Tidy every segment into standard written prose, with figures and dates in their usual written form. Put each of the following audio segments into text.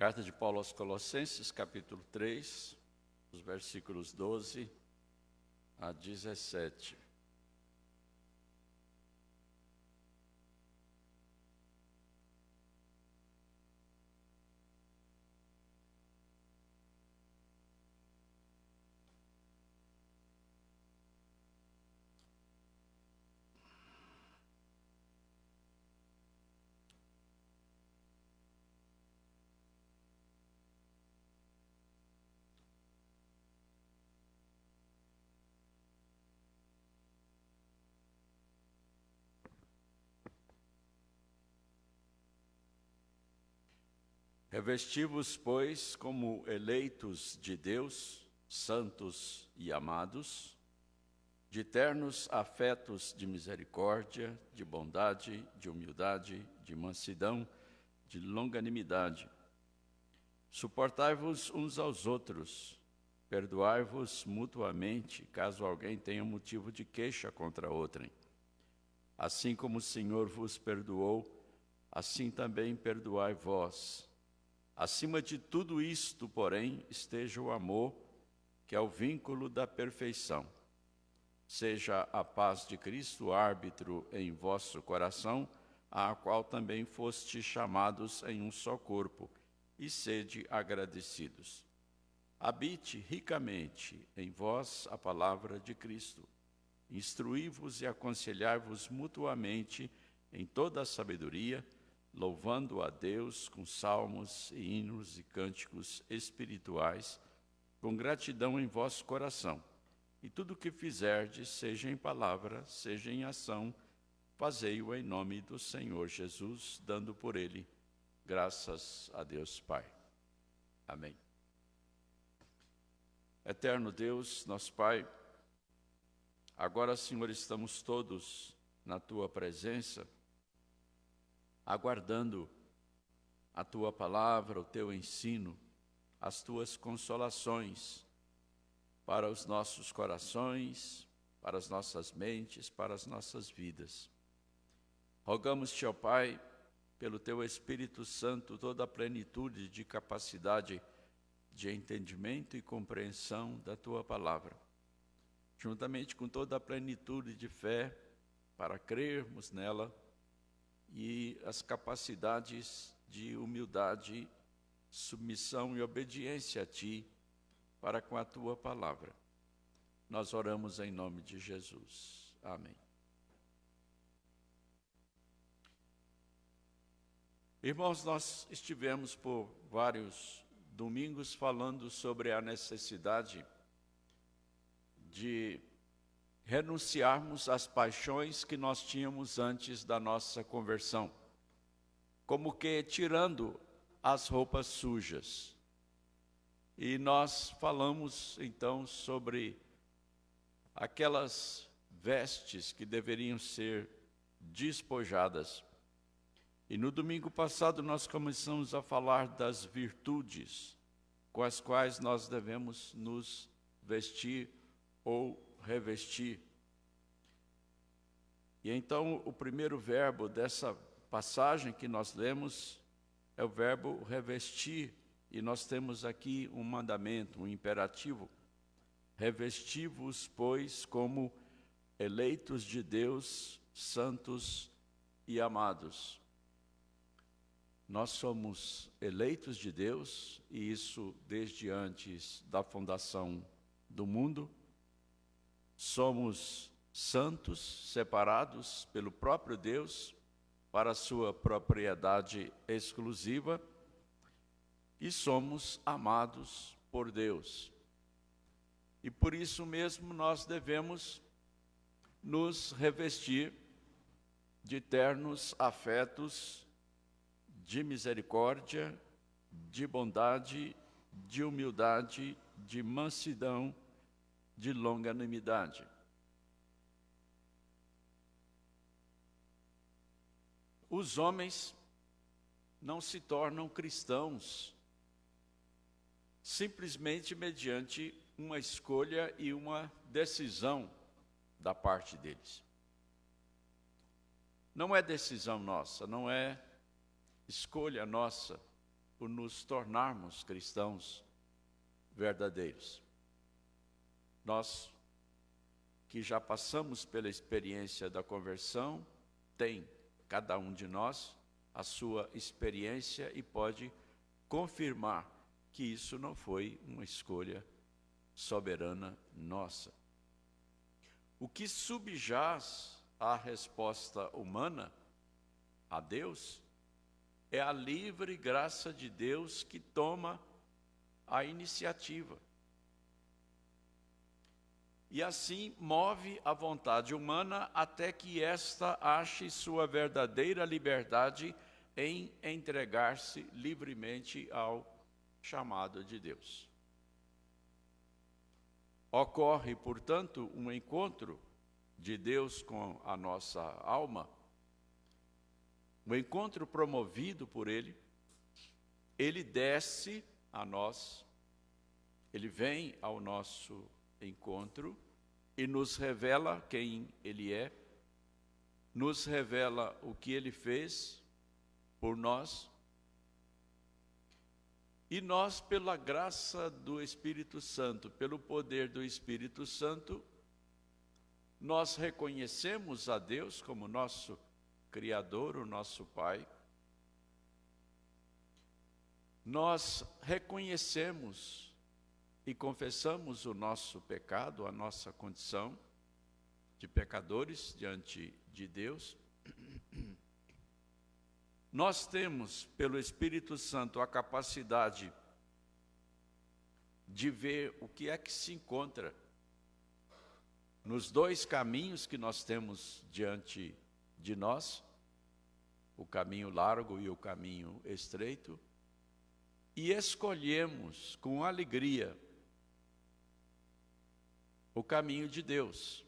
Carta de Paulo aos Colossenses, capítulo 3, os versículos 12 a 17. Revesti-vos, pois, como eleitos de Deus, santos e amados, de ternos afetos de misericórdia, de bondade, de humildade, de mansidão, de longanimidade. Suportai-vos uns aos outros, perdoai-vos mutuamente, caso alguém tenha motivo de queixa contra outrem. Assim como o Senhor vos perdoou, assim também perdoai vós. Acima de tudo isto, porém, esteja o amor, que é o vínculo da perfeição. Seja a paz de Cristo árbitro em vosso coração, a qual também fostes chamados em um só corpo, e sede agradecidos. Habite ricamente em vós a palavra de Cristo. Instruí-vos e aconselhai-vos mutuamente em toda a sabedoria, louvando a Deus com salmos e hinos e cânticos espirituais, com gratidão em vosso coração. E tudo o que fizerdes, seja em palavra, seja em ação, fazei-o em nome do Senhor Jesus, dando por ele graças a Deus Pai. Amém. Eterno Deus, nosso Pai, agora, Senhor, estamos todos na Tua presença, aguardando a Tua palavra, o Teu ensino, as Tuas consolações para os nossos corações, para as nossas mentes, para as nossas vidas. Rogamos-te, ó Pai, pelo Teu Espírito Santo, toda a plenitude de capacidade de entendimento e compreensão da Tua palavra, juntamente com toda a plenitude de fé para crermos nela, e as capacidades de humildade, submissão e obediência a Ti para com a Tua palavra. Nós oramos em nome de Jesus. Amém. Irmãos, nós estivemos por vários domingos falando sobre a necessidade de renunciarmos às paixões que nós tínhamos antes da nossa conversão, como que tirando as roupas sujas. E nós falamos então sobre aquelas vestes que deveriam ser despojadas. E no domingo passado nós começamos a falar das virtudes com as quais nós devemos nos vestir ou revestir. E então o primeiro verbo dessa passagem que nós lemos é o verbo revestir, e nós temos aqui um mandamento, um imperativo: revesti-vos, pois, como eleitos de Deus, santos e amados. Nós somos eleitos de Deus, e isso desde antes da fundação do mundo. Somos santos, separados pelo próprio Deus para a sua propriedade exclusiva, e somos amados por Deus. E por isso mesmo nós devemos nos revestir de ternos afetos de misericórdia, de bondade, de humildade, de mansidão, de longanimidade. Os homens não se tornam cristãos simplesmente mediante uma escolha e uma decisão da parte deles. Não é decisão nossa, não é escolha nossa por nos tornarmos cristãos verdadeiros. Nós que já passamos pela experiência da conversão, tem cada um de nós a sua experiência e pode confirmar que isso não foi uma escolha soberana nossa. O que subjaz à resposta humana a Deus é a livre graça de Deus que toma a iniciativa. E assim move a vontade humana até que esta ache sua verdadeira liberdade em entregar-se livremente ao chamado de Deus. Ocorre, portanto, um encontro de Deus com a nossa alma, um encontro promovido por Ele. Ele desce a nós, Ele vem ao nosso encontro e nos revela quem Ele é, nos revela o que Ele fez por nós, e nós, pela graça do Espírito Santo, pelo poder do Espírito Santo, nós reconhecemos a Deus como nosso Criador, o nosso Pai. Nós reconhecemos e confessamos o nosso pecado, a nossa condição de pecadores diante de Deus. Nós temos, pelo Espírito Santo, a capacidade de ver o que é que se encontra nos dois caminhos que nós temos diante de nós, o caminho largo e o caminho estreito, e escolhemos com alegria o caminho de Deus,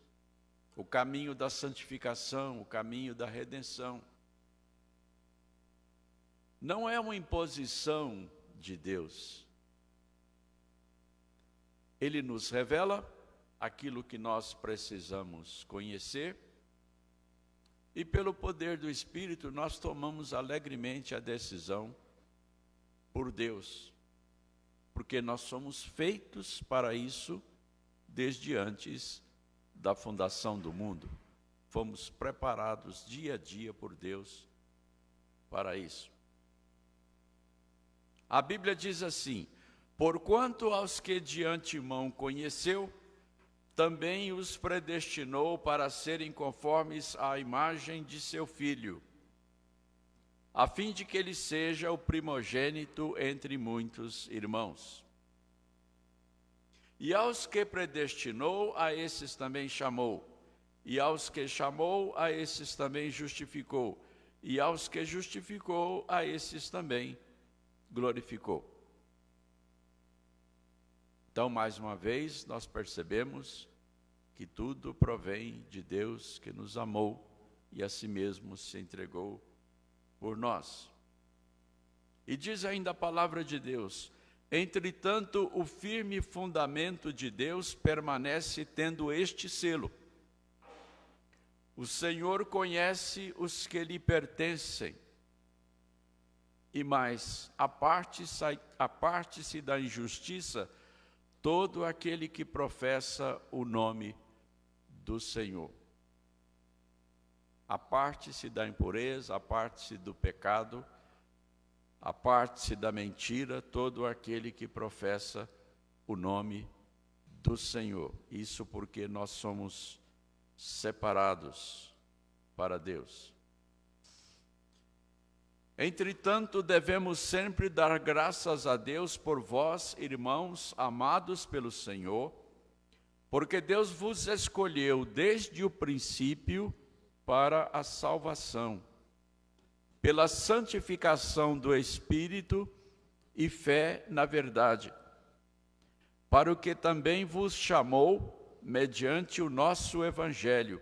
o caminho da santificação, o caminho da redenção. Não é uma imposição de Deus. Ele nos revela aquilo que nós precisamos conhecer e, pelo poder do Espírito, nós tomamos alegremente a decisão por Deus, porque nós somos feitos para isso desde antes da fundação do mundo. Fomos preparados dia a dia por Deus para isso. A Bíblia diz assim: porquanto aos que de antemão conheceu, também os predestinou para serem conformes à imagem de seu Filho, a fim de que ele seja o primogênito entre muitos irmãos. E aos que predestinou, a esses também chamou. E aos que chamou, a esses também justificou. E aos que justificou, a esses também glorificou. Então, mais uma vez, nós percebemos que tudo provém de Deus que nos amou e a si mesmo se entregou por nós. E diz ainda a palavra de Deus: entretanto, o firme fundamento de Deus permanece tendo este selo: o Senhor conhece os que lhe pertencem. E mais, aparte-se da injustiça todo aquele que professa o nome do Senhor. Aparte-se da impureza, aparte-se do pecado, aparte-se da mentira, todo aquele que professa o nome do Senhor. Isso porque nós somos separados para Deus. Entretanto, devemos sempre dar graças a Deus por vós, irmãos, amados pelo Senhor, porque Deus vos escolheu desde o princípio para a salvação, pela santificação do Espírito e fé na verdade, para o que também vos chamou, mediante o nosso Evangelho,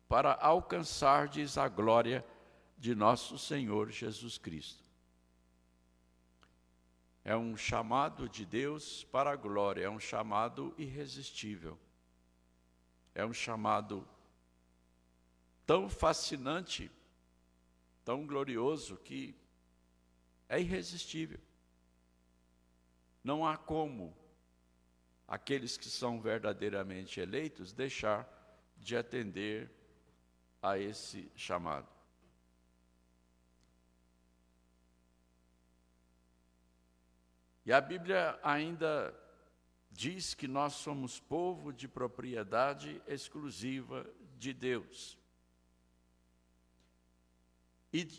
para alcançardes a glória de nosso Senhor Jesus Cristo. É um chamado de Deus para a glória, é um chamado irresistível. É um chamado tão fascinante, tão glorioso, que é irresistível. não há como aqueles que são verdadeiramente eleitos deixar de atender a esse chamado. E a Bíblia ainda diz que nós somos povo de propriedade exclusiva de Deus.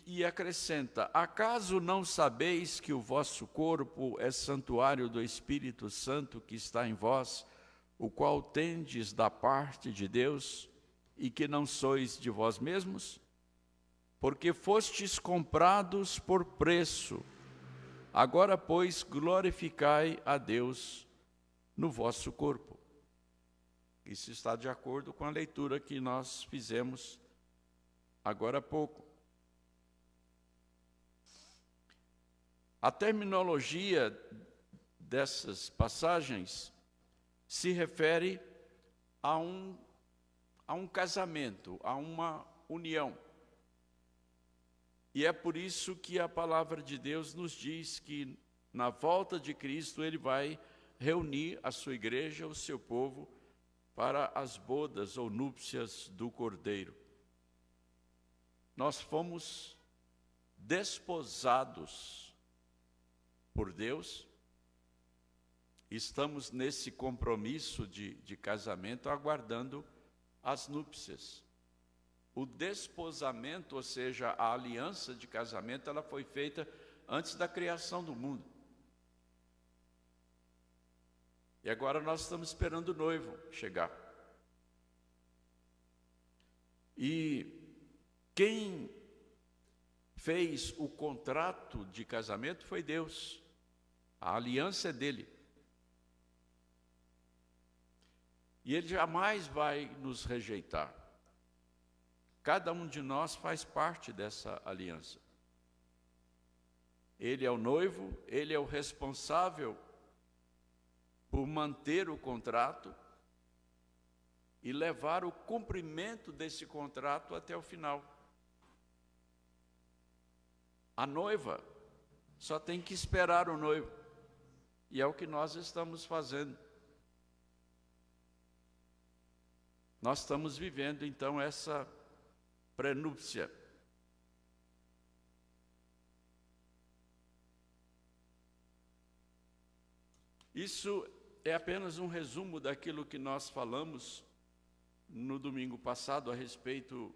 E acrescenta: acaso não sabeis que o vosso corpo é santuário do Espírito Santo que está em vós, o qual tendes da parte de Deus, e que não sois de vós mesmos? Porque fostes comprados por preço. Agora, pois, glorificai a Deus no vosso corpo. Isso está de acordo com a leitura que nós fizemos agora há pouco. A terminologia dessas passagens se refere a um casamento, a uma união. E é por isso que a palavra de Deus nos diz que na volta de Cristo Ele vai reunir a sua igreja, o seu povo, para as bodas ou núpcias do Cordeiro. Nós fomos desposados por Deus, estamos nesse compromisso de casamento, aguardando as núpcias. O desposamento, ou seja, a aliança de casamento, ela foi feita antes da criação do mundo. E agora nós estamos esperando o noivo chegar. E quem fez o contrato de casamento foi Deus. A aliança é dele. E ele jamais vai nos rejeitar. Cada um de nós faz parte dessa aliança. Ele é o noivo, ele é o responsável por manter o contrato e levar o cumprimento desse contrato até o final. A noiva só tem que esperar o noivo, e é o que nós estamos fazendo. Nós estamos vivendo, então, essa prenúpcia. Isso é apenas um resumo daquilo que nós falamos no domingo passado a respeito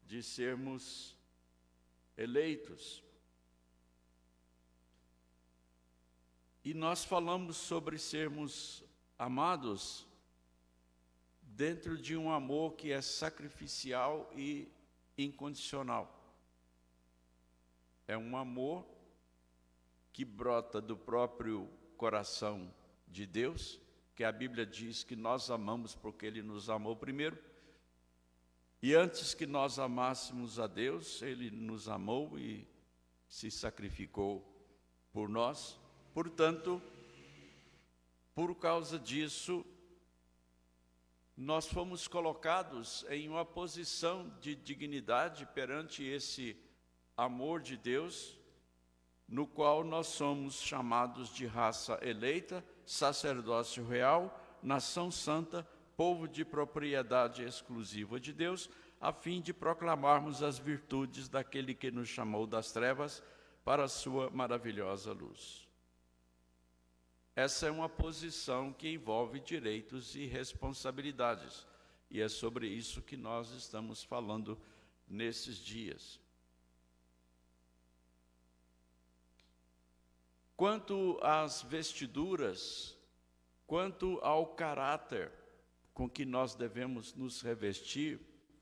de sermos eleitos. E nós falamos sobre sermos amados dentro de um amor que é sacrificial e incondicional. É um amor que brota do próprio coração de Deus, que a Bíblia diz que nós amamos porque Ele nos amou primeiro. E antes que nós amássemos a Deus, Ele nos amou e se sacrificou por nós. Portanto, por causa disso, nós fomos colocados em uma posição de dignidade perante esse amor de Deus, no qual nós somos chamados de raça eleita, sacerdócio real, nação santa, povo de propriedade exclusiva de Deus, a fim de proclamarmos as virtudes daquele que nos chamou das trevas para a sua maravilhosa luz. Essa é uma posição que envolve direitos e responsabilidades, e é sobre isso que nós estamos falando nesses dias. Quanto às vestiduras, quanto ao caráter com que nós devemos nos revestir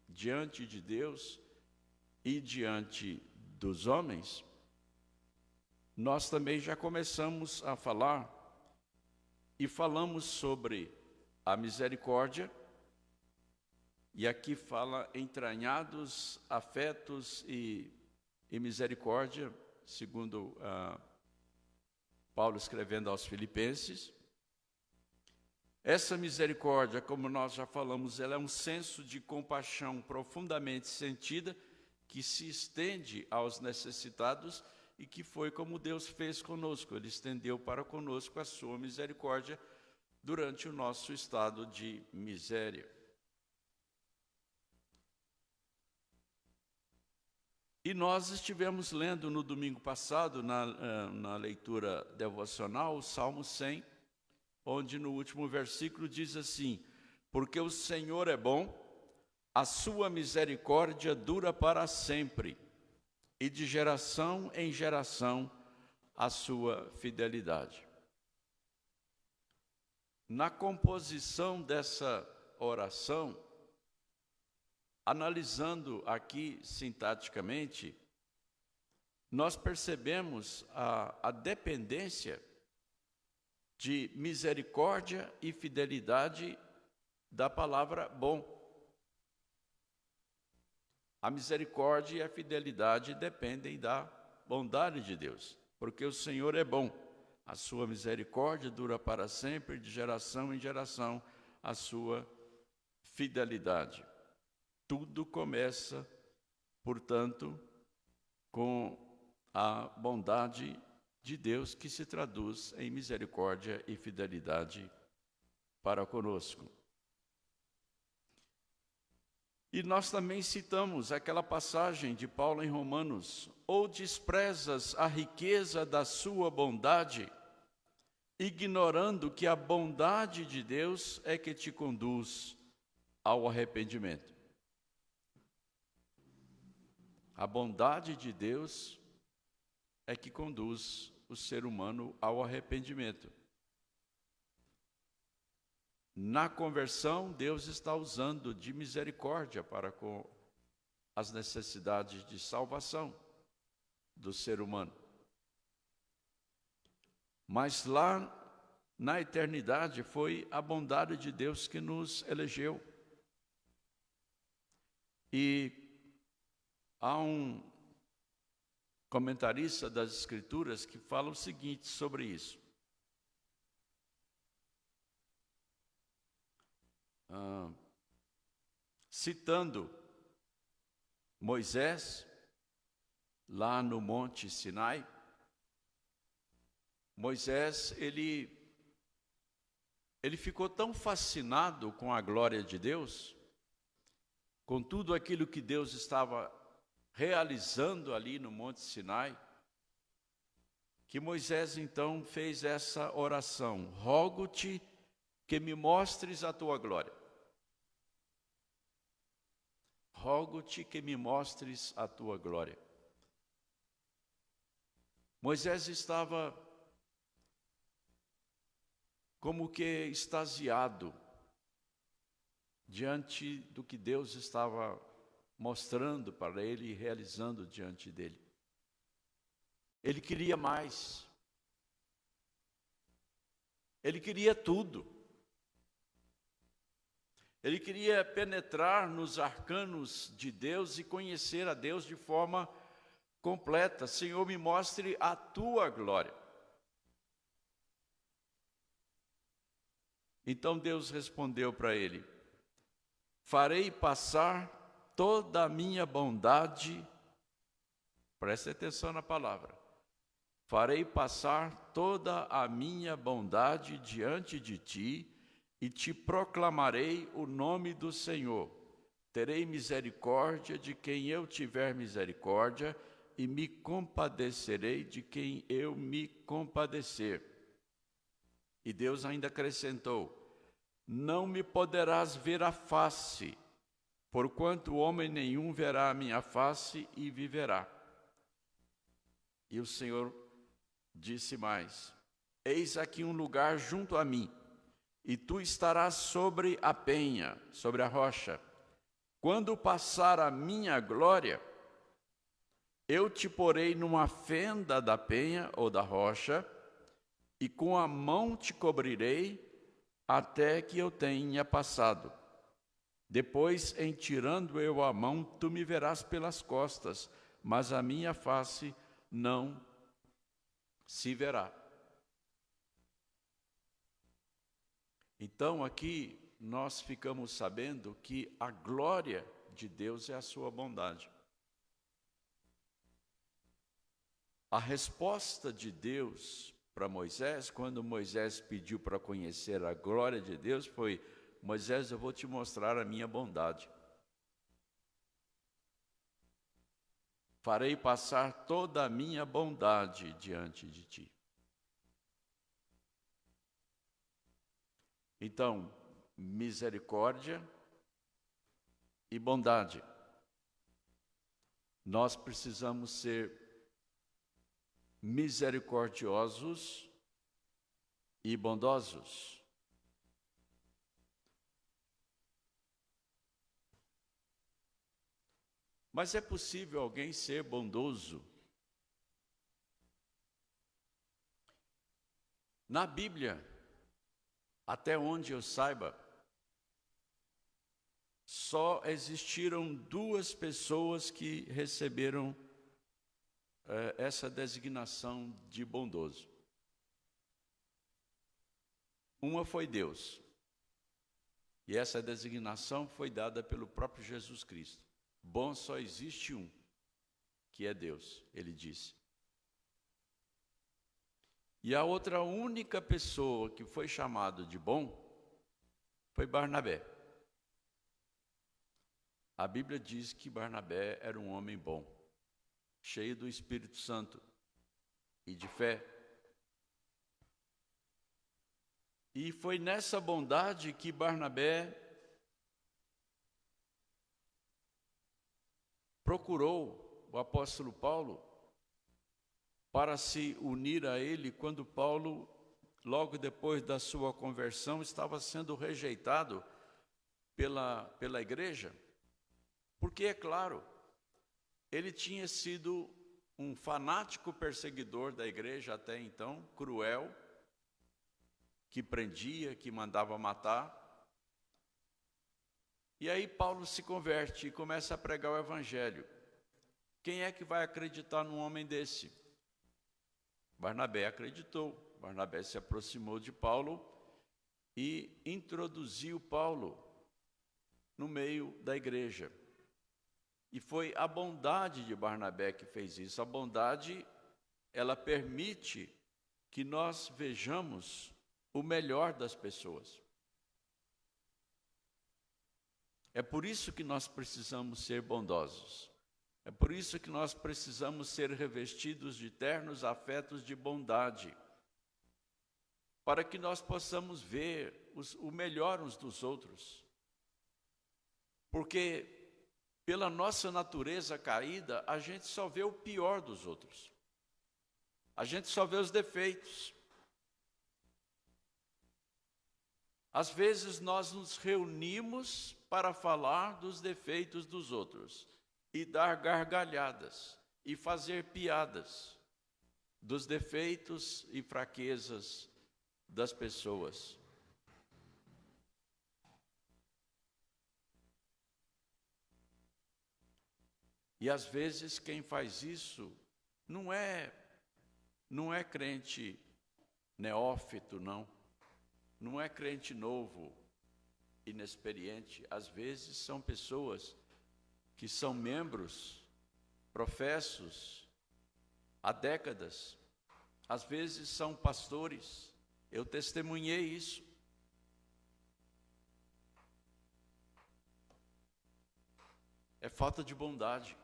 diante de Deus e diante dos homens, nós também já começamos a falar e falamos sobre a misericórdia, e aqui fala entranhados afetos e misericórdia, segundo Paulo escrevendo aos Filipenses. Essa misericórdia, como nós já falamos, ela é um senso de compaixão profundamente sentida, que se estende aos necessitados e que foi como Deus fez conosco. Ele estendeu para conosco a sua misericórdia durante o nosso estado de miséria. E nós estivemos lendo no domingo passado, na leitura devocional, o Salmo 100, onde no último versículo diz assim: porque o Senhor é bom, a sua misericórdia dura para sempre, e de geração em geração a sua fidelidade. Na composição dessa oração, analisando aqui sintaticamente, nós percebemos a dependência de misericórdia e fidelidade da palavra bom. A misericórdia e a fidelidade dependem da bondade de Deus, porque o Senhor é bom. A sua misericórdia dura para sempre, de geração em geração, a sua fidelidade. Tudo começa, portanto, com a bondade de Deus, que se traduz em misericórdia e fidelidade para conosco. E nós também citamos aquela passagem de Paulo em Romanos: ou desprezas a riqueza da sua bondade, ignorando que a bondade de Deus é que te conduz ao arrependimento. A bondade de Deus é que conduz o ser humano ao arrependimento. Na conversão, Deus está usando de misericórdia para com as necessidades de salvação do ser humano. Mas lá na eternidade foi a bondade de Deus que nos elegeu. E há um comentarista das Escrituras que fala o seguinte sobre isso. Citando Moisés, lá no Monte Sinai, Moisés, ele ficou tão fascinado com a glória de Deus, com tudo aquilo que Deus estava realizando ali no Monte Sinai, que Moisés então fez essa oração: rogo-te que me mostres a tua glória. Rogo-te que me mostres a tua glória. Moisés estava como que extasiado diante do que Deus estava mostrando para ele e realizando diante dele. Ele queria mais. Ele queria tudo. Ele queria penetrar nos arcanos de Deus e conhecer a Deus de forma completa. Senhor, me mostre a tua glória. Então Deus respondeu para ele: farei passar toda a minha bondade, preste atenção na palavra, farei passar toda a minha bondade diante de ti e te proclamarei o nome do Senhor. Terei misericórdia de quem eu tiver misericórdia e me compadecerei de quem eu me compadecer. E Deus ainda acrescentou: não me poderás ver a face, porquanto homem nenhum verá a minha face e viverá. E o Senhor disse mais: eis aqui um lugar junto a mim, e tu estarás sobre a penha, sobre a rocha. Quando passar a minha glória, eu te porei numa fenda da penha ou da rocha, e com a mão te cobrirei até que eu tenha passado. Depois, em tirando eu a mão, tu me verás pelas costas, mas a minha face não se verá. Então, aqui nós ficamos sabendo que a glória de Deus é a sua bondade. A resposta de Deus para Moisés, quando Moisés pediu para conhecer a glória de Deus, foi: Moisés, eu vou te mostrar a minha bondade. Farei passar toda a minha bondade diante de ti. Então, misericórdia e bondade. Nós precisamos ser misericordiosos e bondosos. Mas é possível alguém ser bondoso? Na Bíblia, até onde eu saiba, só existiram 2 pessoas que receberam essa designação de bondoso. Uma foi Deus, e essa designação foi dada pelo próprio Jesus Cristo. Bom só existe um, que é Deus, ele disse. E a outra única pessoa que foi chamada de bom foi Barnabé. A Bíblia diz que Barnabé era um homem bom, cheio do Espírito Santo e de fé. E foi nessa bondade que Barnabé procurou o apóstolo Paulo para se unir a ele quando Paulo, logo depois da sua conversão, estava sendo rejeitado pela igreja. Porque, é claro, ele tinha sido um fanático perseguidor da igreja até então, cruel, que prendia, que mandava matar. E aí Paulo se converte e começa a pregar o evangelho. Quem é que vai acreditar num homem desse? Barnabé acreditou. Barnabé se aproximou de Paulo e introduziu Paulo no meio da igreja. E foi a bondade de Barnabé que fez isso. A bondade, ela permite que nós vejamos o melhor das pessoas. É por isso que nós precisamos ser bondosos. É por isso que nós precisamos ser revestidos de ternos afetos de bondade, para que nós possamos ver o melhor uns dos outros. Porque, pela nossa natureza caída, a gente só vê o pior dos outros. A gente só vê os defeitos. Às vezes nós nos reunimos para falar dos defeitos dos outros e dar gargalhadas e fazer piadas dos defeitos e fraquezas das pessoas. E às vezes quem faz isso não é crente neófito, não. Não é crente novo, inexperiente. Às vezes são pessoas que são membros, professos, há décadas. Às vezes são pastores. Eu testemunhei isso. É falta de bondade.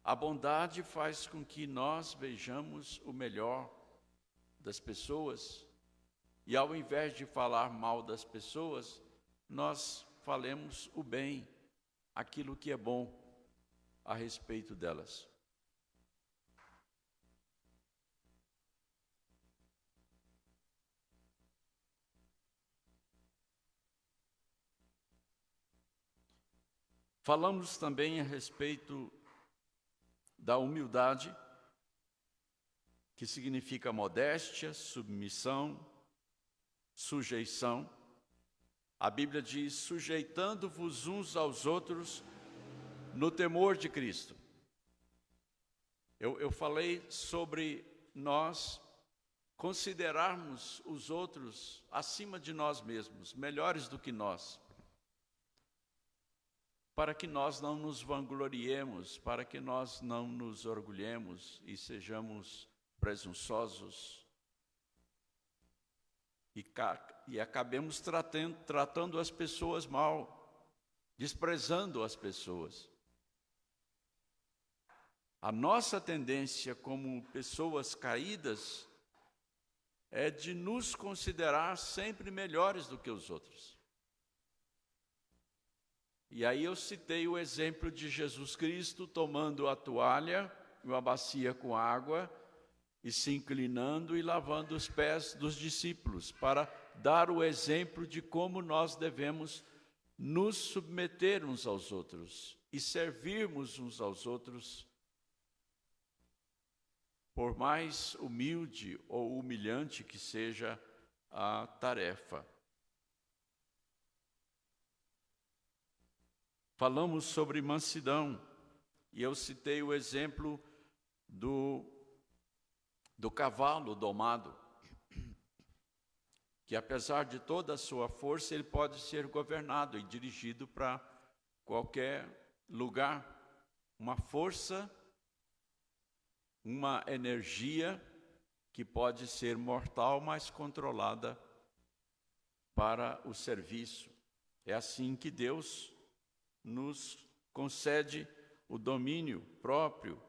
A bondade faz com que nós vejamos o melhor das pessoas, e ao invés de falar mal das pessoas, nós falemos o bem, aquilo que é bom a respeito delas. Falamos também a respeito da humildade, que significa modéstia, submissão, sujeição. A Bíblia diz: sujeitando-vos uns aos outros no temor de Cristo. Eu falei sobre nós considerarmos os outros acima de nós mesmos, melhores do que nós. para que nós não nos vangloriemos, para que nós não nos orgulhemos e sejamos presunçosos e acabemos tratando as pessoas mal, desprezando as pessoas. A nossa tendência como pessoas caídas é de nos considerar sempre melhores do que os outros. E aí eu citei o exemplo de Jesus Cristo tomando a toalha, uma bacia com água, e se inclinando e lavando os pés dos discípulos, para dar o exemplo de como nós devemos nos submeter uns aos outros e servirmos uns aos outros, por mais humilde ou humilhante que seja a tarefa. Falamos sobre mansidão, e eu citei o exemplo do cavalo domado, que apesar de toda a sua força, ele pode ser governado e dirigido para qualquer lugar. Uma força, uma energia que pode ser mortal, mas controlada para o serviço. É assim que Deus nos concede o domínio próprio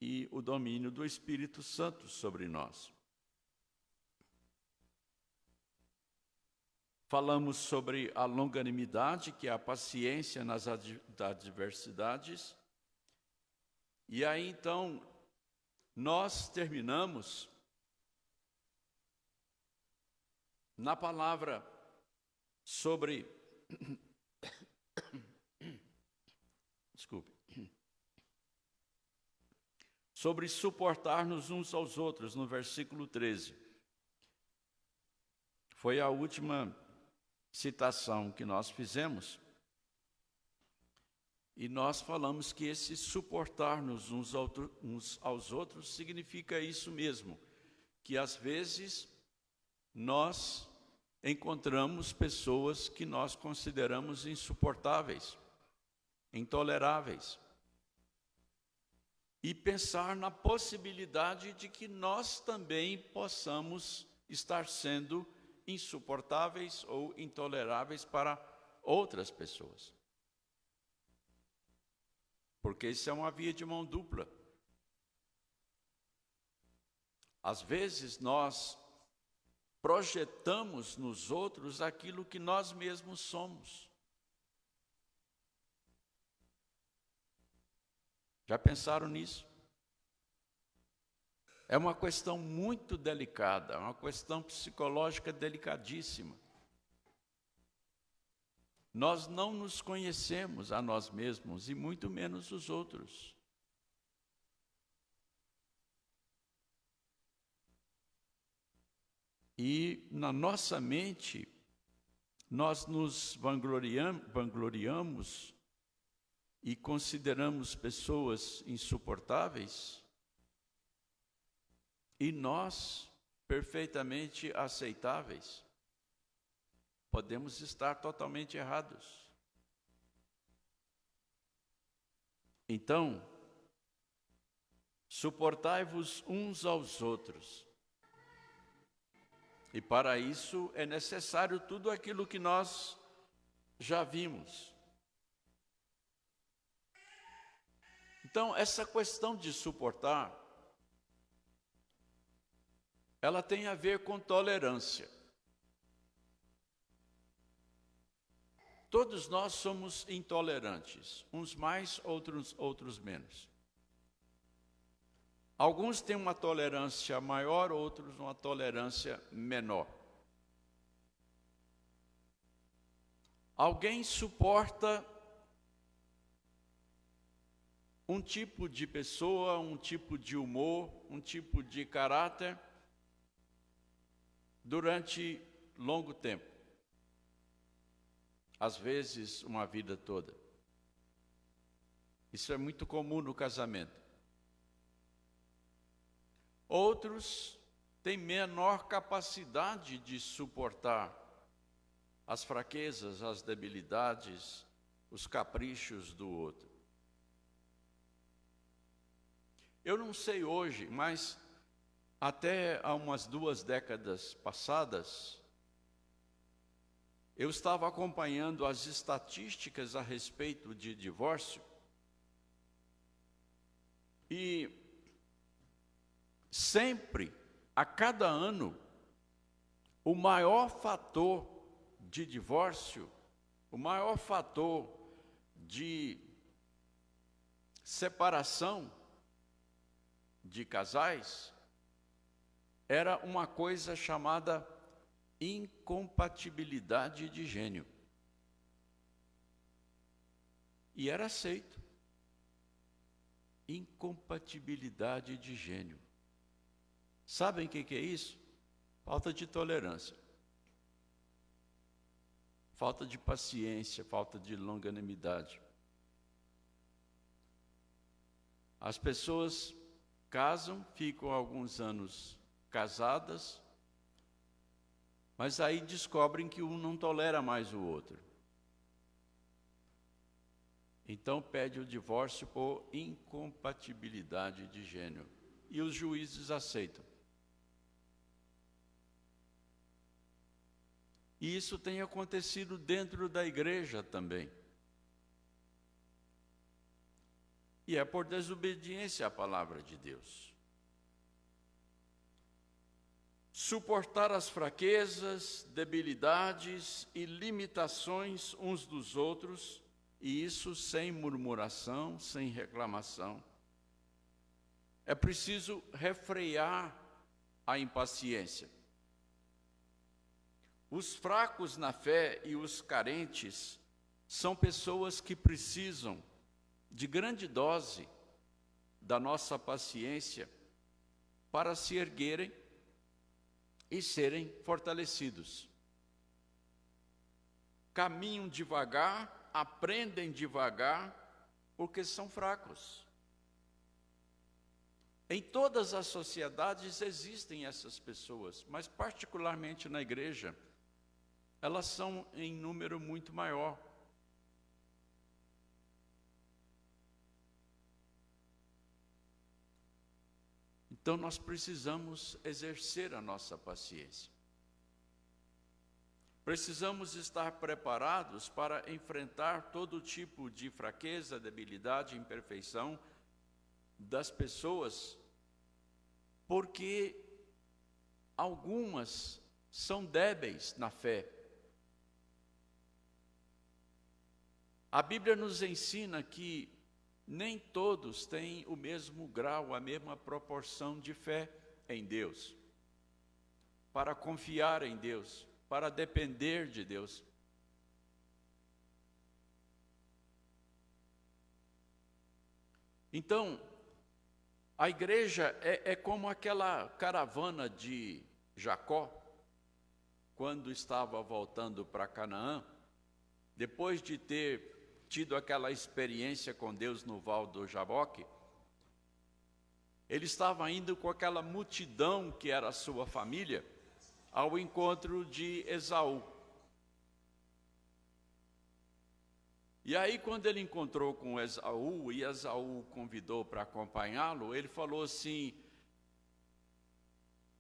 e o domínio do Espírito Santo sobre nós. Falamos sobre a longanimidade, que é a paciência nas adversidades. E aí, então, nós terminamos na palavra sobre... Desculpe. Sobre suportar-nos uns aos outros, no versículo 13. Foi a última citação que nós fizemos. E nós falamos que esse suportar-nos uns aos outros significa isso mesmo, que às vezes nós encontramos pessoas que nós consideramos insuportáveis, intoleráveis. E pensar na possibilidade de que nós também possamos estar sendo insuportáveis ou intoleráveis para outras pessoas. Porque isso é uma via de mão dupla. Às vezes nós projetamos nos outros aquilo que nós mesmos somos. Já pensaram nisso? É uma questão muito delicada, uma questão psicológica delicadíssima. Nós não nos conhecemos a nós mesmos e muito menos os outros. E na nossa mente, nós nos vangloriamos e consideramos pessoas insuportáveis, e nós, perfeitamente aceitáveis, podemos estar totalmente errados. Então, suportai-vos uns aos outros. E para isso é necessário tudo aquilo que nós já vimos. Então, essa questão de suportar, ela tem a ver com tolerância. Todos nós somos intolerantes, uns mais, outros menos. Alguns têm uma tolerância maior, outros uma tolerância menor. Alguém suporta um tipo de pessoa, um tipo de humor, um tipo de caráter durante longo tempo. Às vezes, uma vida toda. Isso é muito comum no casamento. Outros têm menor capacidade de suportar as fraquezas, as debilidades, os caprichos do outro. Eu não sei hoje, mas até há umas 2 décadas passadas, eu estava acompanhando as estatísticas a respeito de divórcio e sempre, a cada ano, o maior fator de divórcio, o maior fator de separação de casais era uma coisa chamada incompatibilidade de gênio. E era aceito. Incompatibilidade de gênio. Sabem o que é isso? Falta de tolerância. Falta de paciência, falta de longanimidade. As pessoas casam, ficam alguns anos casadas, mas aí descobrem que um não tolera mais o outro. Então pede o divórcio por incompatibilidade de gênero. E os juízes aceitam. E isso tem acontecido dentro da igreja também. E é por desobediência à palavra de Deus. Suportar as fraquezas, debilidades e limitações uns dos outros, e isso sem murmuração, sem reclamação. É preciso refrear a impaciência. Os fracos na fé e os carentes são pessoas que precisam de grande dose da nossa paciência para se erguerem e serem fortalecidos. Caminham devagar, aprendem devagar, porque são fracos. Em todas as sociedades existem essas pessoas, mas particularmente na igreja, elas são em número muito maior. Então nós precisamos exercer a nossa paciência. Precisamos estar preparados para enfrentar todo tipo de fraqueza, debilidade, imperfeição das pessoas, porque algumas são débeis na fé. A Bíblia nos ensina que nem todos têm o mesmo grau, a mesma proporção de fé em Deus, para confiar em Deus, para depender de Deus. Então, a igreja é como aquela caravana de Jacó, quando estava voltando para Canaã, depois de ter tido aquela experiência com Deus no Val do Jaboque, ele estava indo com aquela multidão que era a sua família, ao encontro de Esaú. E aí, quando ele encontrou com Esaú, e Esaú o convidou para acompanhá-lo, ele falou assim: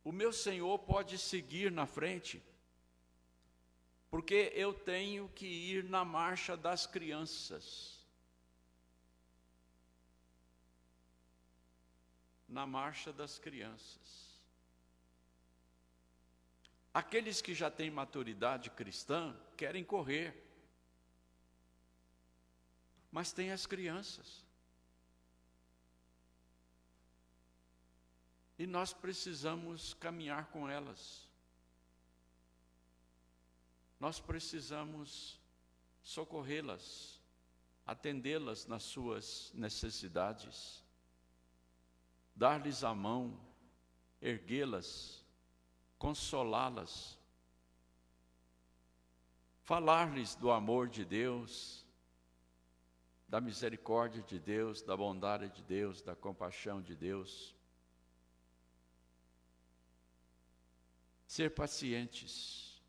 o meu senhor pode seguir na frente, porque eu tenho que ir na marcha das crianças. Na marcha das crianças. Aqueles que já têm maturidade cristã querem correr, mas tem as crianças. E nós precisamos caminhar com elas. Nós precisamos socorrê-las, atendê-las nas suas necessidades, dar-lhes a mão, erguê-las, consolá-las, falar-lhes do amor de Deus, da misericórdia de Deus, da bondade de Deus, da compaixão de Deus. Ser pacientes,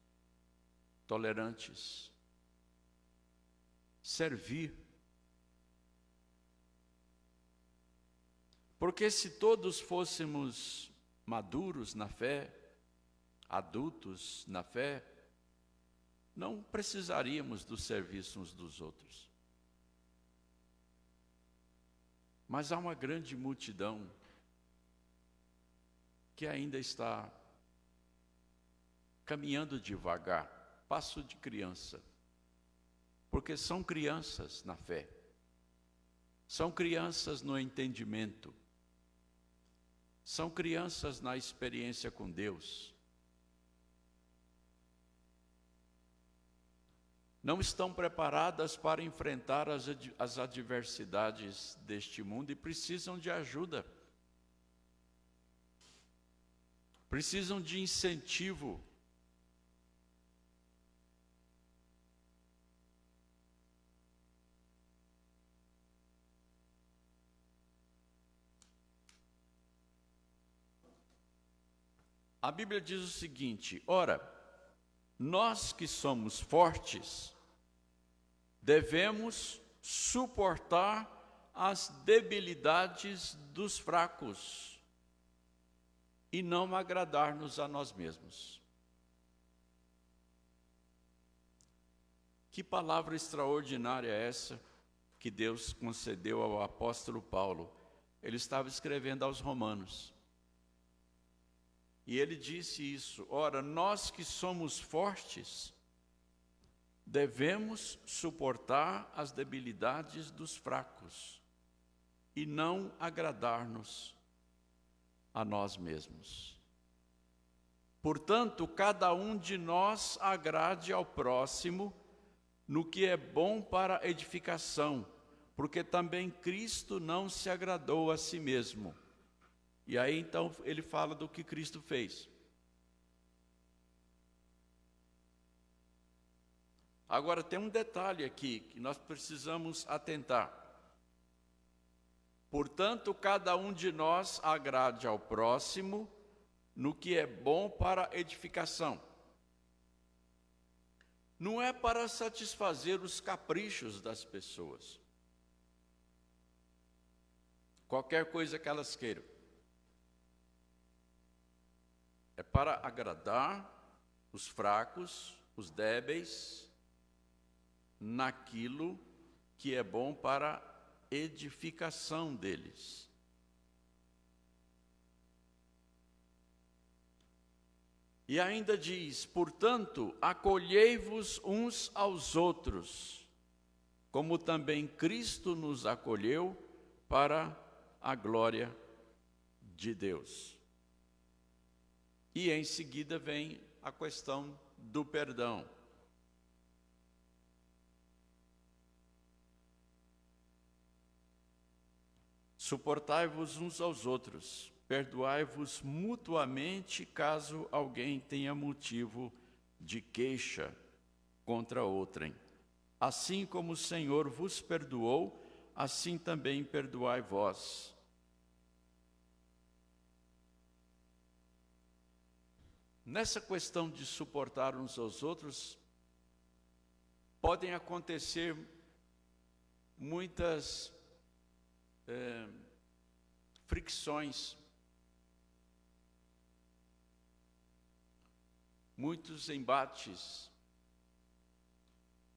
tolerantes. servir. Porque se todos fôssemos maduros na fé, adultos na fé, não precisaríamos do serviço uns dos outros. Mas há uma grande multidão que ainda está caminhando devagar, passo de criança, porque são crianças na fé, são crianças no entendimento, são crianças na experiência com Deus. Não estão preparadas para enfrentar as adversidades deste mundo e precisam de ajuda. Precisam de incentivo. A Bíblia diz o seguinte: ora, nós que somos fortes, devemos suportar as debilidades dos fracos e não agradar-nos a nós mesmos. Que palavra extraordinária é essa que Deus concedeu ao apóstolo Paulo? Ele estava escrevendo aos Romanos. E ele disse isso: ora, nós que somos fortes, devemos suportar as debilidades dos fracos e não agradar-nos a nós mesmos. Portanto, cada um de nós agrade ao próximo no que é bom para a edificação, porque também Cristo não se agradou a si mesmo. E aí então ele fala do que Cristo fez. Agora tem um detalhe aqui que nós precisamos atentar. Portanto, cada um de nós agrade ao próximo no que é bom para a edificação. Não é para satisfazer os caprichos das pessoas. Qualquer coisa que elas queiram. É para agradar os fracos, os débeis, naquilo que é bom para a edificação deles. E ainda diz: portanto, acolhei-vos uns aos outros, como também Cristo nos acolheu para a glória de Deus. E em seguida vem a questão do perdão. Suportai-vos uns aos outros, perdoai-vos mutuamente, caso alguém tenha motivo de queixa contra outrem. Assim como o Senhor vos perdoou, assim também perdoai vós. Nessa questão de suportar uns aos outros, podem acontecer muitas fricções, muitos embates,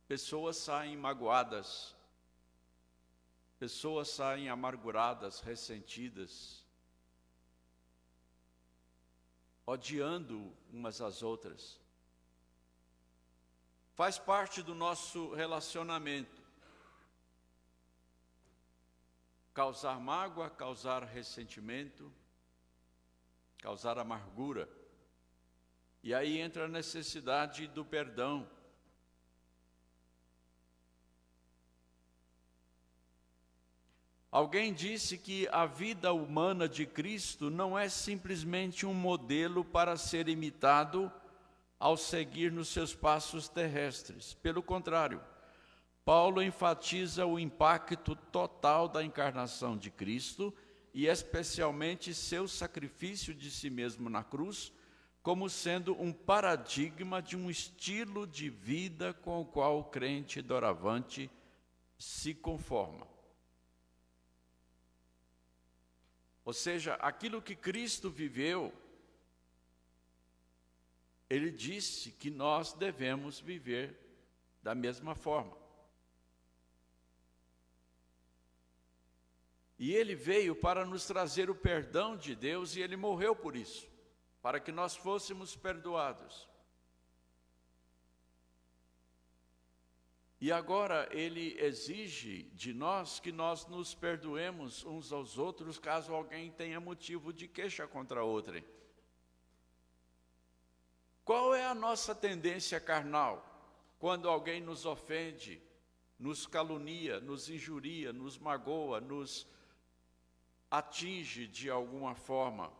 pessoas saem magoadas, pessoas saem amarguradas, ressentidas, odiando umas às outras. Faz parte do nosso relacionamento. Causar mágoa, causar ressentimento, causar amargura. E aí entra a necessidade do perdão. Alguém disse que a vida humana de Cristo não é simplesmente um modelo para ser imitado ao seguir nos seus passos terrestres. Pelo contrário, Paulo enfatiza o impacto total da encarnação de Cristo e especialmente seu sacrifício de si mesmo na cruz, como sendo um paradigma de um estilo de vida com o qual o crente doravante se conforma. Ou seja, aquilo que Cristo viveu, Ele disse que nós devemos viver da mesma forma. E Ele veio para nos trazer o perdão de Deus e Ele morreu por isso, para que nós fôssemos perdoados. E agora Ele exige de nós que nós nos perdoemos uns aos outros, caso alguém tenha motivo de queixa contra outrem. Qual é a nossa tendência carnal quando alguém nos ofende, nos calunia, nos injuria, nos magoa, nos atinge de alguma forma?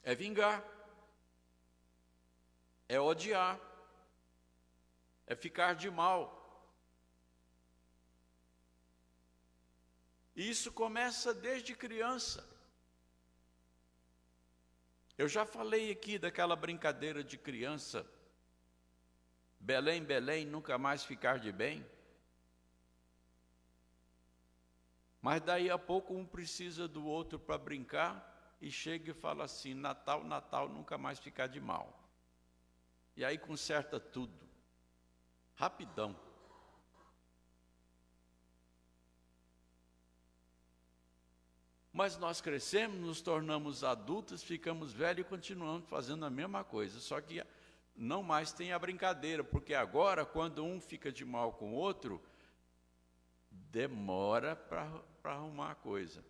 É vingar, é odiar, é ficar de mal. E isso começa desde criança. Eu já falei aqui daquela brincadeira de criança, Belém, Belém, nunca mais ficar de bem. Mas daí a pouco um precisa do outro para brincar e chega e fala assim: Natal, Natal, nunca mais ficar de mal. E aí conserta tudo, rapidão. Mas nós crescemos, nos tornamos adultos, ficamos velhos e continuamos fazendo a mesma coisa, só que não mais tem a brincadeira, porque agora, quando um fica de mal com o outro, demora para arrumar a coisa.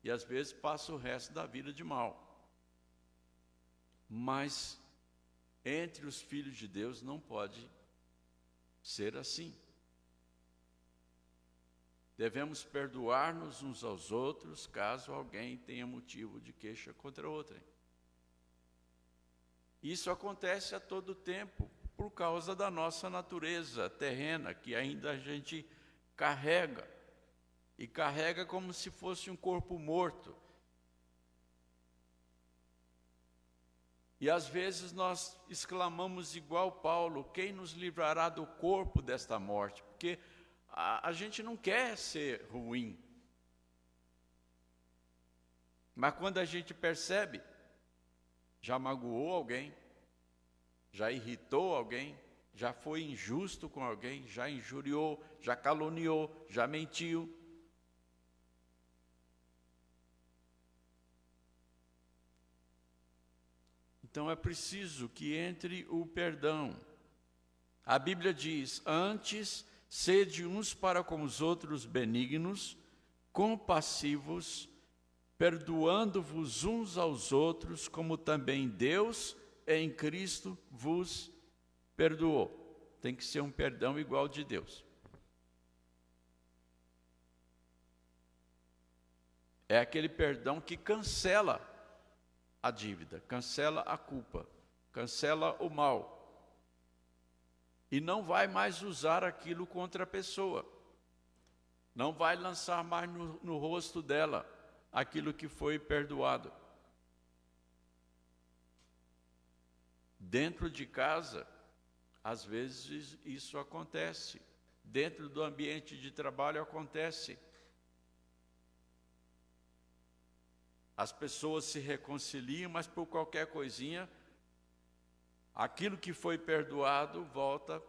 E às vezes passa o resto da vida de mal. Mas entre os filhos de Deus não pode ser assim. Devemos perdoar-nos uns aos outros, caso alguém tenha motivo de queixa contra outrem. Isso acontece a todo tempo, por causa da nossa natureza terrena, que ainda a gente carrega, e carrega como se fosse um corpo morto. E às vezes nós exclamamos igual Paulo: quem nos livrará do corpo desta morte? Porque a gente não quer ser ruim. Mas quando a gente percebe, já magoou alguém, já irritou alguém, já foi injusto com alguém, já injuriou, já caluniou, já mentiu. Então é preciso que entre o perdão. A Bíblia diz: antes, sede uns para com os outros benignos, compassivos, perdoando-vos uns aos outros, como também Deus em Cristo vos perdoou. Tem que ser um perdão igual de Deus. É aquele perdão que cancela a dívida, cancela a culpa, cancela o mal. E não vai mais usar aquilo contra a pessoa. Não vai lançar mais no rosto dela aquilo que foi perdoado. Dentro de casa, às vezes isso acontece. Dentro do ambiente de trabalho acontece. As pessoas se reconciliam, mas por qualquer coisinha, aquilo que foi perdoado volta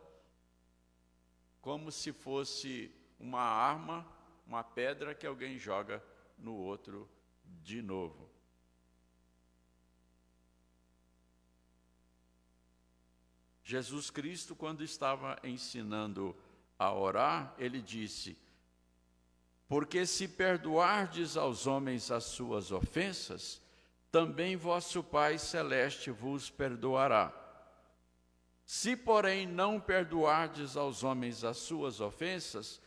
como se fosse uma arma, uma pedra que alguém joga no outro de novo. Jesus Cristo, quando estava ensinando a orar, ele disse: porque se perdoardes aos homens as suas ofensas, também vosso Pai Celeste vos perdoará. Se, porém, não perdoardes aos homens as suas ofensas,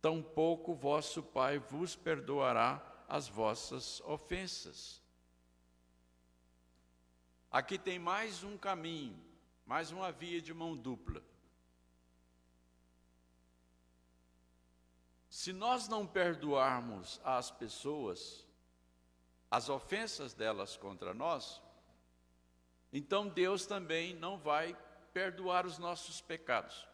tampouco vosso Pai vos perdoará as vossas ofensas. Aqui tem mais um caminho, mais uma via de mão dupla. Se nós não perdoarmos as pessoas, as ofensas delas contra nós, então Deus também não vai perdoar os nossos pecados.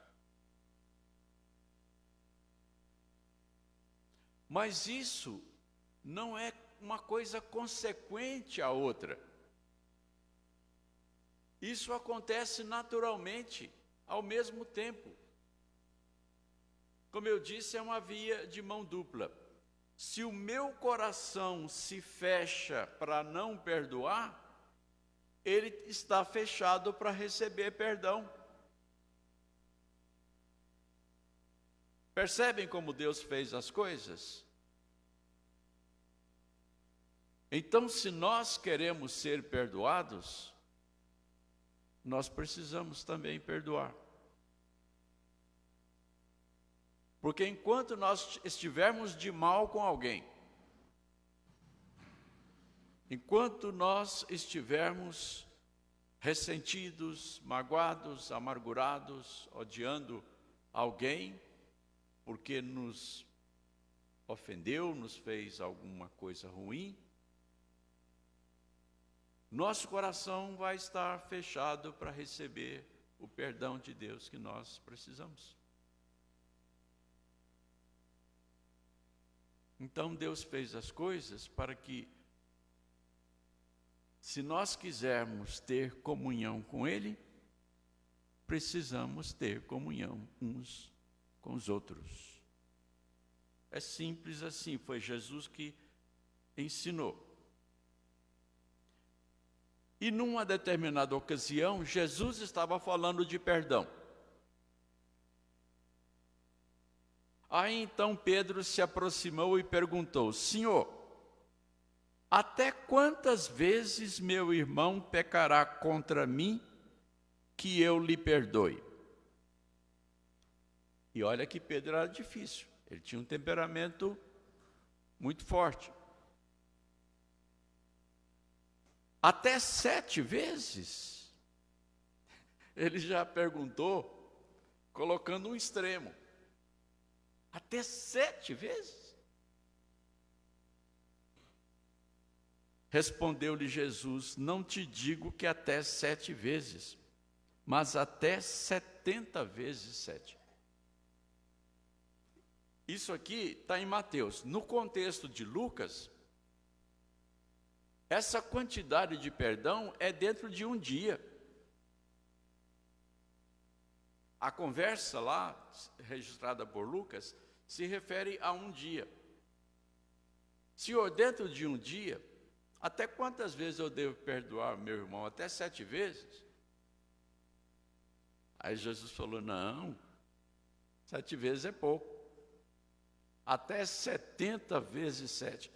Mas isso não é uma coisa consequente à outra. Isso acontece naturalmente, ao mesmo tempo. Como eu disse, é uma via de mão dupla. Se o meu coração se fecha para não perdoar, ele está fechado para receber perdão. Percebem como Deus fez as coisas? Então, se nós queremos ser perdoados, nós precisamos também perdoar. Porque enquanto nós estivermos de mal com alguém, enquanto nós estivermos ressentidos, magoados, amargurados, odiando alguém, porque nos ofendeu, nos fez alguma coisa ruim, nosso coração vai estar fechado para receber o perdão de Deus que nós precisamos. Então Deus fez as coisas para que, se nós quisermos ter comunhão com Ele, precisamos ter comunhão uns com os outros. É simples assim, foi Jesus que ensinou. E numa determinada ocasião, Jesus estava falando de perdão. Aí então Pedro se aproximou e perguntou: Senhor, até quantas vezes meu irmão pecará contra mim que eu lhe perdoe? E olha que Pedro era difícil, ele tinha um temperamento muito forte. Até 7 vezes? Ele já perguntou, colocando um extremo. Até 7 vezes? Respondeu-lhe Jesus: não te digo que até 7 vezes, mas até 70 vezes 7. Isso aqui está em Mateus. No contexto de Lucas, essa quantidade de perdão é dentro de um dia. A conversa lá, registrada por Lucas, se refere a um dia. Senhor, dentro de um dia, até quantas vezes eu devo perdoar meu irmão? Até 7 vezes? Aí Jesus falou: não, 7 vezes é pouco. Até 70 vezes 7.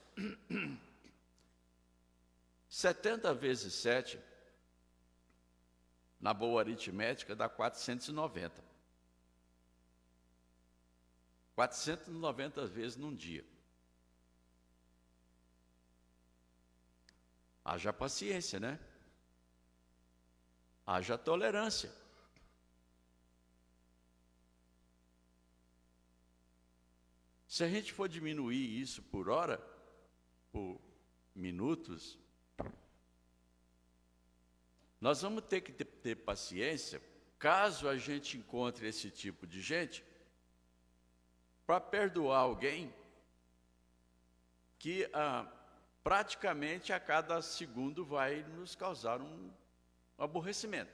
70 vezes 7, na boa aritmética, dá 490. 490 vezes num dia. Haja paciência, né? Haja tolerância. Se a gente for diminuir isso por hora, por minutos, nós vamos ter que ter paciência, caso a gente encontre esse tipo de gente, para perdoar alguém que praticamente a cada segundo vai nos causar um aborrecimento.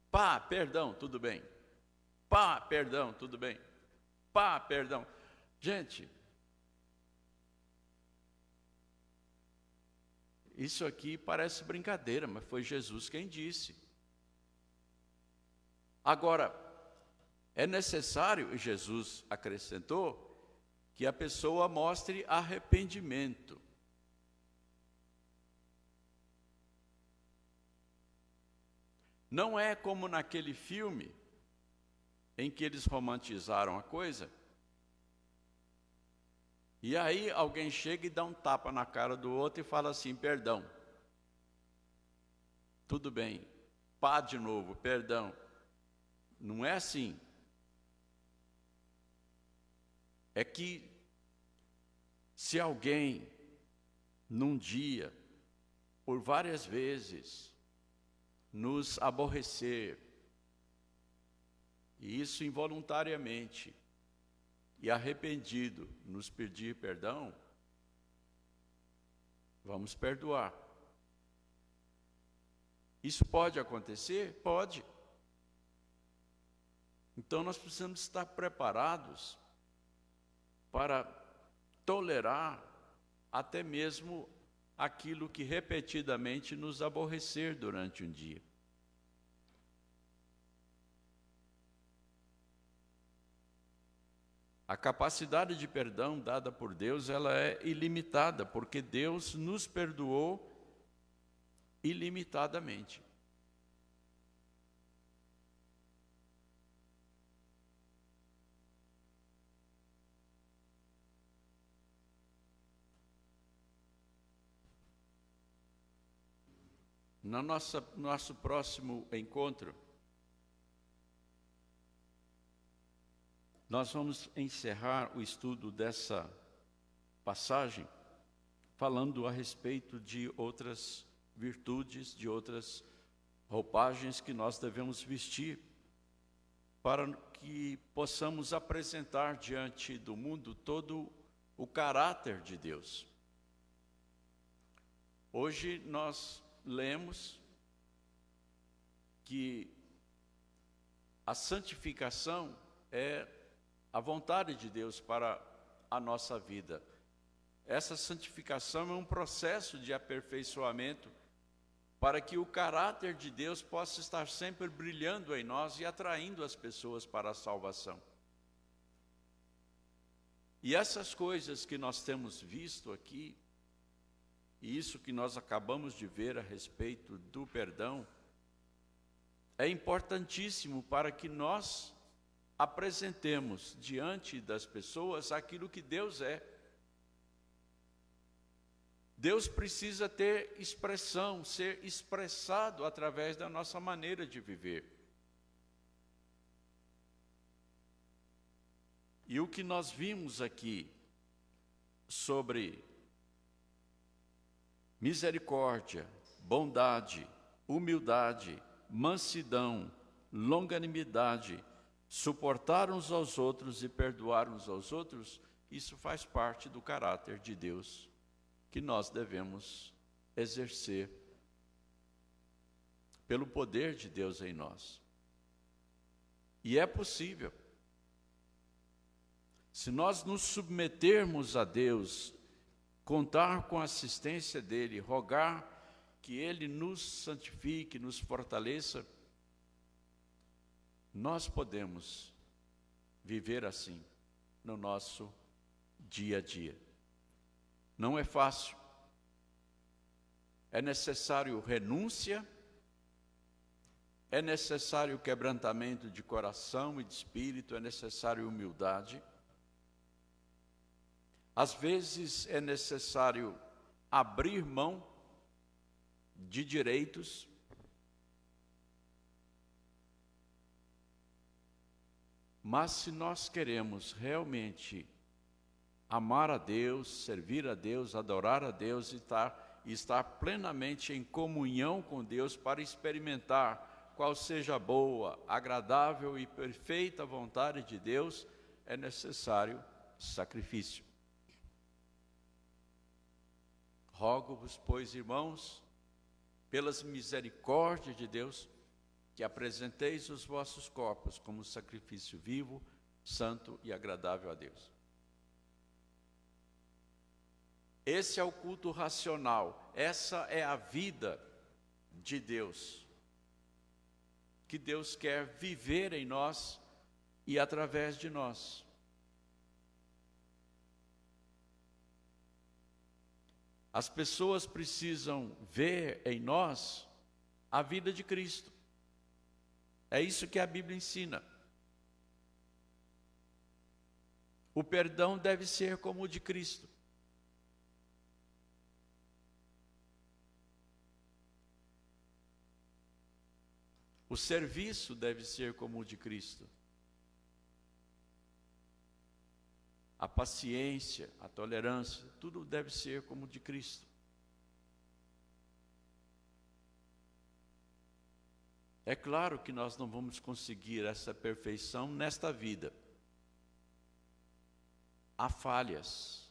Pá, perdão, tudo bem. Pá, perdão, tudo bem. Pá, perdão. Gente, isso aqui parece brincadeira, mas foi Jesus quem disse. Agora, é necessário, Jesus acrescentou, que a pessoa mostre arrependimento. Não é como naquele filme em que eles romantizaram a coisa, e aí alguém chega e dá um tapa na cara do outro e fala assim: perdão. Tudo bem, pá de novo, perdão. Não é assim. É que se alguém, num dia, por várias vezes, nos aborrecer, e isso involuntariamente, e arrependido, nos pedir perdão, vamos perdoar. Isso pode acontecer? Pode. Então nós precisamos estar preparados para tolerar até mesmo aquilo que repetidamente nos aborrecer durante um dia. A capacidade de perdão dada por Deus, ela é ilimitada, porque Deus nos perdoou ilimitadamente. No nosso próximo encontro, nós vamos encerrar o estudo dessa passagem falando a respeito de outras virtudes, de outras roupagens que nós devemos vestir para que possamos apresentar diante do mundo todo o caráter de Deus. Hoje nós lemos que a santificação é a vontade de Deus para a nossa vida. Essa santificação é um processo de aperfeiçoamento para que o caráter de Deus possa estar sempre brilhando em nós e atraindo as pessoas para a salvação. E essas coisas que nós temos visto aqui, e isso que nós acabamos de ver a respeito do perdão, é importantíssimo para que nós apresentemos diante das pessoas aquilo que Deus é. Deus precisa ter expressão, ser expressado através da nossa maneira de viver. E o que nós vimos aqui sobre misericórdia, bondade, humildade, mansidão, longanimidade, suportar uns aos outros e perdoar uns aos outros, isso faz parte do caráter de Deus que nós devemos exercer pelo poder de Deus em nós. E é possível. Se nós nos submetermos a Deus, contar com a assistência dEle, rogar que Ele nos santifique, nos fortaleça, nós podemos viver assim no nosso dia a dia. Não é fácil. É necessário renúncia, é necessário quebrantamento de coração e de espírito, é necessário humildade. Às vezes é necessário abrir mão de direitos, mas se nós queremos realmente amar a Deus, servir a Deus, adorar a Deus e estar plenamente em comunhão com Deus para experimentar qual seja a boa, agradável e perfeita vontade de Deus, é necessário sacrifício. Rogo-vos, pois, irmãos, pelas misericórdias de Deus, que apresenteis os vossos corpos como sacrifício vivo, santo e agradável a Deus. Esse é o culto racional, essa é a vida de Deus, que Deus quer viver em nós e através de nós. As pessoas precisam ver em nós a vida de Cristo. É isso que a Bíblia ensina. O perdão deve ser como o de Cristo. O serviço deve ser como o de Cristo. A paciência, a tolerância, tudo deve ser como o de Cristo. É claro que nós não vamos conseguir essa perfeição nesta vida. Há falhas,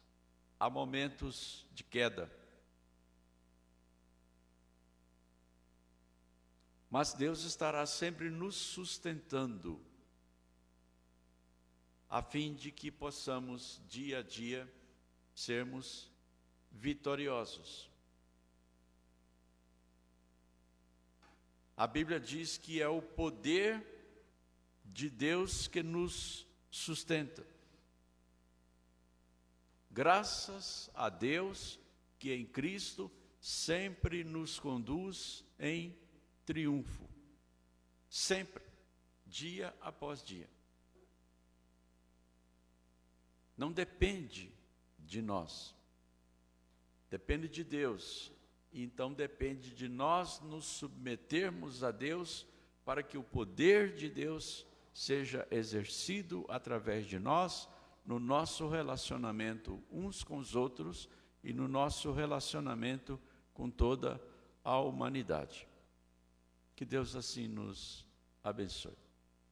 há momentos de queda. Mas Deus estará sempre nos sustentando, a fim de que possamos, dia a dia, sermos vitoriosos. A Bíblia diz que é o poder de Deus que nos sustenta. Graças a Deus que em Cristo sempre nos conduz em triunfo. Sempre, dia após dia. Não depende de nós. Depende de Deus. Então depende de nós nos submetermos a Deus para que o poder de Deus seja exercido através de nós, no nosso relacionamento uns com os outros e no nosso relacionamento com toda a humanidade. Que Deus assim nos abençoe.